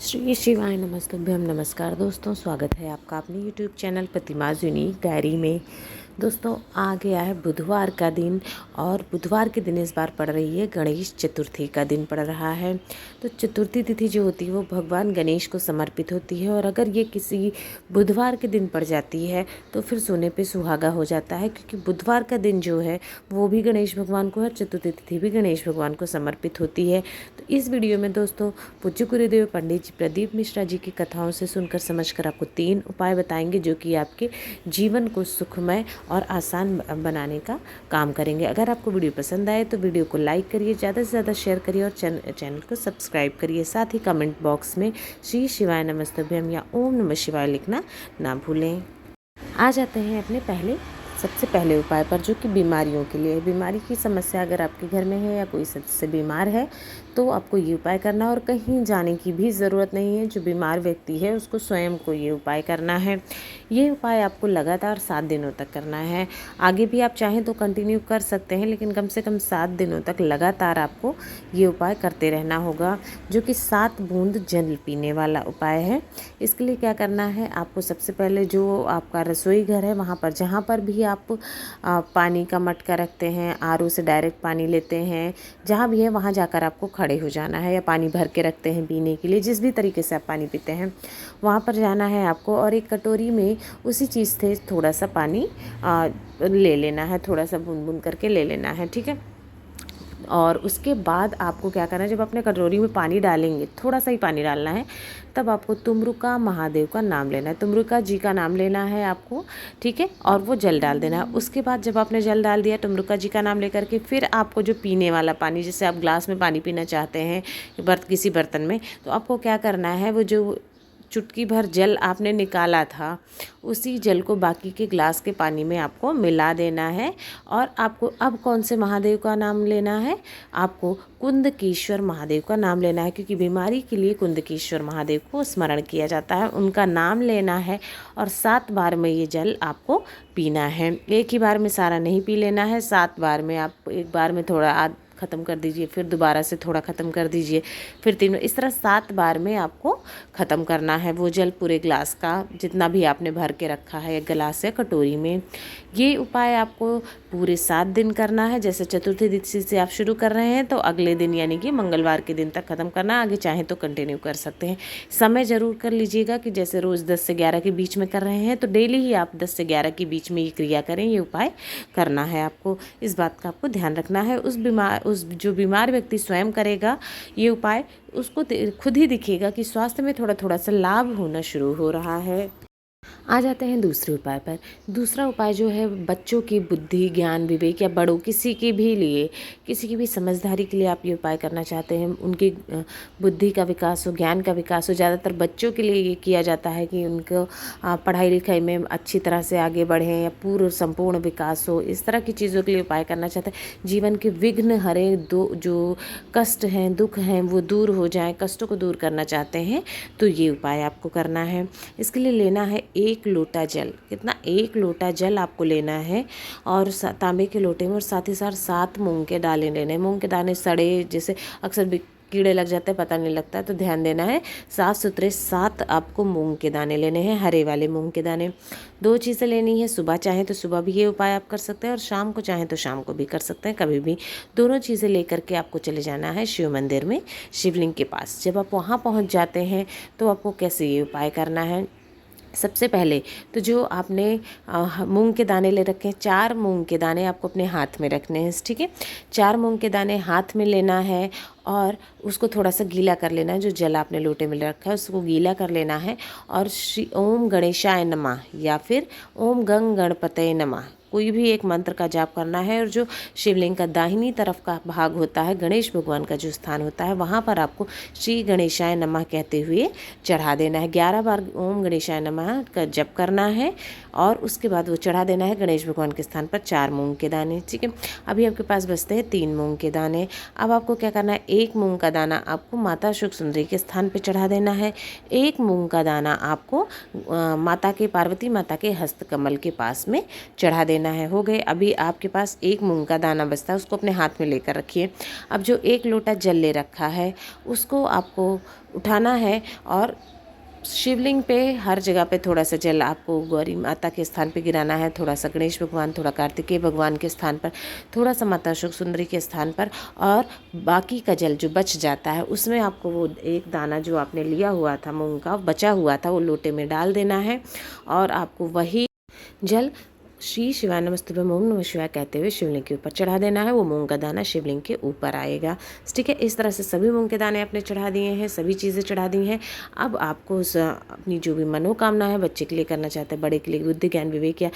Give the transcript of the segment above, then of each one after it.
श्री शिवाय नमस्तुभ्यम। नमस्कार दोस्तों, स्वागत है आपका अपने यूट्यूब चैनल प्रतिमाज़ यूनिक डायरी में। दोस्तों, आ गया है बुधवार का दिन और बुधवार के दिन इस बार पड़ रही है गणेश चतुर्थी का दिन पड़ रहा है। तो चतुर्थी तिथि जो होती है वो भगवान गणेश को समर्पित होती है और अगर ये किसी बुधवार के दिन पड़ जाती है तो फिर सोने पे सुहागा हो जाता है, क्योंकि बुधवार का दिन जो है वो भी गणेश भगवान को है, चतुर्थी तिथि भी गणेश भगवान को समर्पित होती है। तो इस वीडियो में दोस्तों पूज्य गुरुदेव पंडित जी प्रदीप मिश्रा जी की कथाओं से सुनकर समझकर आपको 3 उपाय बताएंगे जो कि आपके जीवन को सुखमय और आसान बनाने का काम करेंगे। अगर आपको वीडियो पसंद आए तो वीडियो को लाइक करिए, ज़्यादा से ज़्यादा शेयर करिए और चैनल को सब्सक्राइब करिए। साथ ही कमेंट बॉक्स में श्री शिवाय नमस्तुभ्यम या ओम नमः शिवाय लिखना ना भूलें। आ जाते हैं अपने सबसे पहले उपाय पर, जो कि बीमारियों के लिए है। बीमारी की समस्या अगर आपके घर में है या कोई सदस्य बीमार है तो आपको ये उपाय करना है और कहीं जाने की भी ज़रूरत नहीं है। जो बीमार व्यक्ति है उसको स्वयं को ये उपाय करना है। ये उपाय आपको लगातार 7 दिनों तक करना है। आगे भी आप चाहें तो कंटिन्यू कर सकते हैं, लेकिन कम से कम 7 दिनों तक लगातार आपको ये उपाय करते रहना होगा, जो कि 7 बूंद जल पीने वाला उपाय है। इसके लिए क्या करना है, आपको सबसे पहले जो आपका रसोई घर है वहाँ पर, जहाँ पर भी आप पानी का मटका रखते हैं, आरओ से डायरेक्ट पानी लेते हैं, जहाँ भी है वहाँ जाकर आपको खड़े हो जाना है, या पानी भर के रखते हैं पीने के लिए, जिस भी तरीके से आप पानी पीते हैं वहाँ पर जाना है आपको। और एक कटोरी में उसी चीज़ से थोड़ा सा पानी ले लेना है, थोड़ा सा बूंद बूंद करके ले लेना है, ठीक है। और उसके बाद आपको क्या करना है, जब अपने कटोरी में पानी डालेंगे, थोड़ा सा ही पानी डालना है, तब आपको तुमरुका महादेव का नाम लेना है, तुमरुका जी का नाम लेना है आपको, ठीक है। और वो जल डाल देना है। उसके बाद जब आपने जल डाल दिया तुमरुका जी का नाम लेकर के, फिर आपको जो पीने वाला पानी, जैसे आप ग्लास में पानी पीना चाहते हैं किसी बर्तन में, तो आपको क्या करना है, वो जो चुटकी भर जल आपने निकाला था उसी जल को बाकी के ग्लास के पानी में आपको मिला देना है। और आपको अब कौन से महादेव का नाम लेना है, आपको कुंदकेश्वर महादेव का नाम लेना है, क्योंकि बीमारी के लिए कुंदकेश्वर महादेव को स्मरण किया जाता है, उनका नाम लेना है। और 7 बार में ये जल आपको पीना है। एक ही बार में सारा नहीं पी लेना है, 7 बार में आप एक बार में थोड़ा ख़त्म कर दीजिए, फिर दोबारा से थोड़ा ख़त्म कर दीजिए, फिर 3, इस तरह 7 बार में आपको ख़त्म करना है वो जल, पूरे ग्लास का जितना भी आपने भर के रखा है गिलास या कटोरी में। ये उपाय आपको पूरे 7 दिन करना है। जैसे चतुर्थी तिथि से आप शुरू कर रहे हैं तो अगले दिन यानी कि मंगलवार के दिन तक ख़त्म करना है। आगे चाहें तो कंटिन्यू कर सकते हैं। समय ज़रूर कर लीजिएगा कि जैसे रोज़ 10 से 11 के बीच में कर रहे हैं तो डेली ही आप 10 से 11 के बीच में ये क्रिया करें, ये उपाय करना है आपको। इस बात का आपको ध्यान रखना है। उस जो बीमार व्यक्ति स्वयं करेगा ये उपाय, उसको खुद ही दिखेगा कि स्वास्थ्य में थोड़ा थोड़ा सा लाभ होना शुरू हो रहा है। आ जाते हैं दूसरे उपाय पर। दूसरा उपाय जो है, बच्चों की बुद्धि, ज्ञान, विवेक या बड़ों किसी के भी लिए, किसी की भी समझदारी के लिए आप ये उपाय करना चाहते हैं, उनकी बुद्धि का विकास हो, ज्ञान का विकास हो। ज़्यादातर बच्चों के लिए ये किया जाता है कि उनको पढ़ाई लिखाई में अच्छी तरह से आगे बढ़ें या पूर्ण संपूर्ण विकास हो, इस तरह की चीज़ों के लिए उपाय करना चाहते हैं। जीवन के विघ्न हरे, जो कष्ट हैं, दुख हैं, वो दूर हो जाएं, कष्टों को दूर करना चाहते हैं तो ये उपाय आपको करना है। इसके लिए लेना है 1 लोटा जल। कितना? 1 लोटा जल आपको लेना है और तांबे के लोटे में, और साथ ही साथ 7 मूंग के दाने लेने हैं। मूंग के दाने सड़े, जैसे अक्सर कीड़े लग जाते हैं, पता नहीं लगता है, तो ध्यान देना है। साफ सुथरे 7 आपको मूंग के दाने लेने हैं, हरे वाले मूंग के दाने। 2 चीज़ें लेनी है। सुबह चाहें तो सुबह भी ये उपाय आप कर सकते हैं और शाम को चाहें तो शाम को भी कर सकते हैं, कभी भी। दोनों चीज़ें लेकर के आपको चले जाना है शिव मंदिर में, शिवलिंग के पास। जब आप वहाँ पहुँच जाते हैं तो आपको कैसे ये उपाय करना है। सबसे पहले तो जो आपने मूंग के दाने ले रखे हैं, 4 मूंग के दाने आपको अपने हाथ में रखने हैं, ठीक है। 4 मूंग के दाने हाथ में लेना है और उसको थोड़ा सा गीला कर लेना है। जो जल आपने लोटे में रखा है उसको गीला कर लेना है और श्री ओम गणेशाय नमः या फिर ओम गंग गणपतये नमः, कोई भी एक मंत्र का जाप करना है। और जो शिवलिंग का दाहिनी तरफ का भाग होता है, गणेश भगवान का जो स्थान होता है, वहाँ पर आपको श्री गणेशाय नमः कहते हुए चढ़ा देना है। 11 बार ओम गणेशाय नमः का जप करना है और उसके बाद वो चढ़ा देना है गणेश भगवान के स्थान पर 4 मूंग के दाने, ठीक है। अभी आपके पास बचते हैं 3 मूंग के दाने। अब आपको क्या करना है, 1 मूंग का दाना आपको माता सुख सुंदरी के स्थान पे चढ़ा देना है। 1 मूंग का दाना आपको माता के पार्वती माता के हस्त कमल के पास में चढ़ा देना है। हो गए। अभी आपके पास 1 मूंग का दाना बचता है, उसको अपने हाथ में लेकर रखिए। अब जो 1 लोटा जल ले रखा है उसको आपको उठाना है और शिवलिंग पे हर जगह पे थोड़ा सा जल आपको गौरी माता के स्थान पे गिराना है, थोड़ा सा गणेश भगवान, थोड़ा कार्तिकेय भगवान के स्थान पर, थोड़ा सा माता सुख सुंदरी के स्थान पर, और बाकी का जल जो बच जाता है उसमें आपको वो 1 दाना जो आपने लिया हुआ था मूंग का बचा हुआ था वो लोटे में डाल देना है और आपको वही जल श्री शिवाय नमस्तुभ्यम ओम नमः शिवाय कहते हुए शिवलिंग के ऊपर चढ़ा देना है। वो मूंग का दाना शिवलिंग के ऊपर आएगा। ठीक है, इस तरह से सभी मूंग के दाने आपने चढ़ा दिए हैं, सभी चीज़ें चढ़ा दी हैं। अब आपको अपनी जो भी मनोकामना है, बच्चे के लिए करना चाहते हैं, बड़े के लिए बुद्धि ज्ञान विवेक, या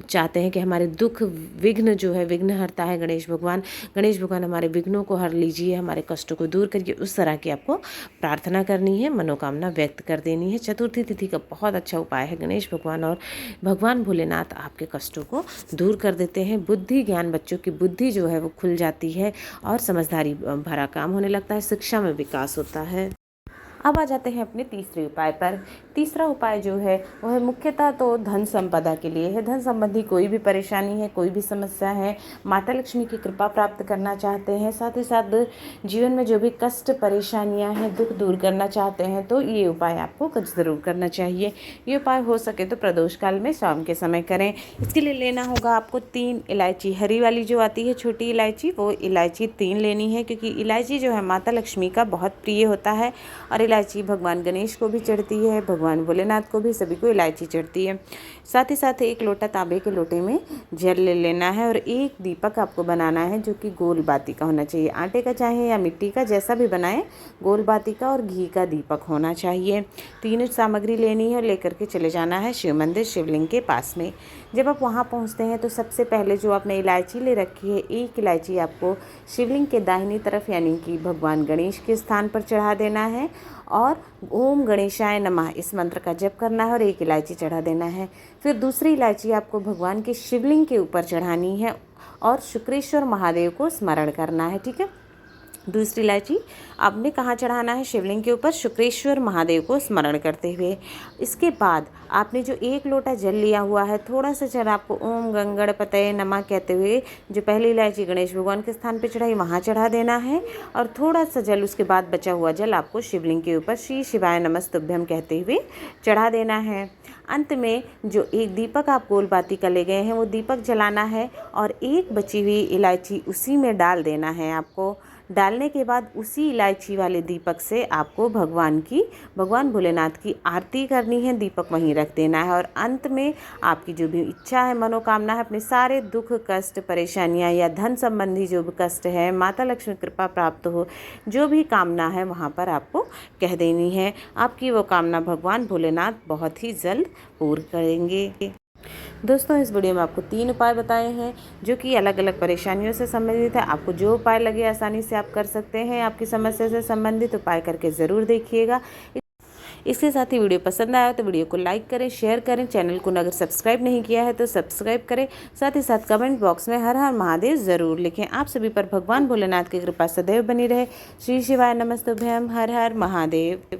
चाहते हैं कि हमारे दुख विघ्न जो है, विघ्न हरता है गणेश भगवान, गणेश भगवान हमारे विघ्नों को हर लीजिए, हमारे कष्टों को दूर करिए, उस तरह की आपको प्रार्थना करनी है, मनोकामना व्यक्त कर देनी है। चतुर्थी तिथि का बहुत अच्छा उपाय है। गणेश भगवान और भगवान भोलेनाथ आपके कष्टों को दूर कर देते हैं। बुद्धि ज्ञान, बच्चों की बुद्धि जो है वो खुल जाती है और समझदारी भरा काम होने लगता है, शिक्षा में विकास होता है। अब आ जाते हैं अपने तीसरे उपाय पर। तीसरा उपाय जो है वह मुख्यतः तो धन संपदा के लिए है। धन संबंधी कोई भी परेशानी है, कोई भी समस्या है, माता लक्ष्मी की कृपा प्राप्त करना चाहते हैं, साथ ही साथ जीवन में जो भी कष्ट परेशानियां हैं, दुख दूर करना चाहते हैं, तो ये उपाय आपको ज़रूर करना चाहिए। ये उपाय हो सके तो प्रदोष काल में शाम के समय करें। इसके लिए लेना होगा आपको 3 इलायची, हरी वाली जो आती है छोटी इलायची, वो इलायची 3 लेनी है, क्योंकि इलायची जो है माता लक्ष्मी का बहुत प्रिय होता है और इलायची भगवान गणेश को भी चढ़ती है, भगवान भोलेनाथ को भी, सभी को इलायची चढ़ती है। साथ ही साथ 1 लोटा तांबे के लोटे में जल ले लेना है और 1 दीपक आपको बनाना है जो कि गोल बाती का होना चाहिए। आटे का चाहे या मिट्टी का, जैसा भी बनाए, गोल बाती का और घी का दीपक होना चाहिए। तीनों सामग्री लेनी है और लेकर के चले जाना है शिव मंदिर, शिवलिंग के पास में। जब आप वहाँ पहुँचते हैं तो सबसे पहले जो आपने इलायची ले रखी है, 1 इलायची आपको शिवलिंग के दाहिनी तरफ यानी कि भगवान गणेश के स्थान पर चढ़ा देना है और ओम गणेशाय नमः इस मंत्र का जप करना है और 1 इलायची चढ़ा देना है। फिर दूसरी इलायची आपको भगवान के शिवलिंग के ऊपर चढ़ानी है और शुक्रेश्वर महादेव को स्मरण करना है। ठीक है, दूसरी इलायची आपने कहाँ चढ़ाना है? शिवलिंग के ऊपर, शुक्रेश्वर महादेव को स्मरण करते हुए। इसके बाद आपने जो 1 लोटा जल लिया हुआ है, थोड़ा सा जल आपको ओम गंगणपतये नमः कहते हुए जो पहली इलायची गणेश भगवान के स्थान पे चढ़ाई वहाँ चढ़ा देना है और थोड़ा सा जल उसके बाद बचा हुआ जल आपको शिवलिंग के ऊपर श्री शिवाय नमस्तुभ्यम कहते हुए चढ़ा देना है। अंत में जो 1 दीपक आप गोल बाती का ले गए हैं वो दीपक जलाना है और 1 बची हुई इलायची उसी में डाल देना है आपको। डालने के बाद उसी इलायची वाले दीपक से आपको भगवान भोलेनाथ की आरती करनी है, दीपक वहीं रख देना है और अंत में आपकी जो भी इच्छा है, मनोकामना है, अपने सारे दुख कष्ट परेशानियां या धन संबंधी जो भी कष्ट है, माता लक्ष्मी कृपा प्राप्त हो, जो भी कामना है वहाँ पर आपको कह देनी है। आपकी वो कामना भगवान भोलेनाथ बहुत ही जल्द पूर्ण करेंगे। दोस्तों, इस वीडियो में आपको 3 उपाय बताए हैं जो कि अलग अलग परेशानियों से संबंधित है। आपको जो उपाय लगे आसानी से आप कर सकते हैं। आपकी समस्या से संबंधित उपाय करके ज़रूर देखिएगा। इसके साथ ही वीडियो पसंद आया तो वीडियो को लाइक करें, शेयर करें, चैनल को अगर सब्सक्राइब नहीं किया है तो सब्सक्राइब करें। साथ ही साथ कमेंट बॉक्स में हर हर महादेव ज़रूर लिखें। आप सभी पर भगवान भोलेनाथ की कृपा सदैव बनी रहे। श्री शिवाय नमस्तुभ्यम। हर हर महादेव।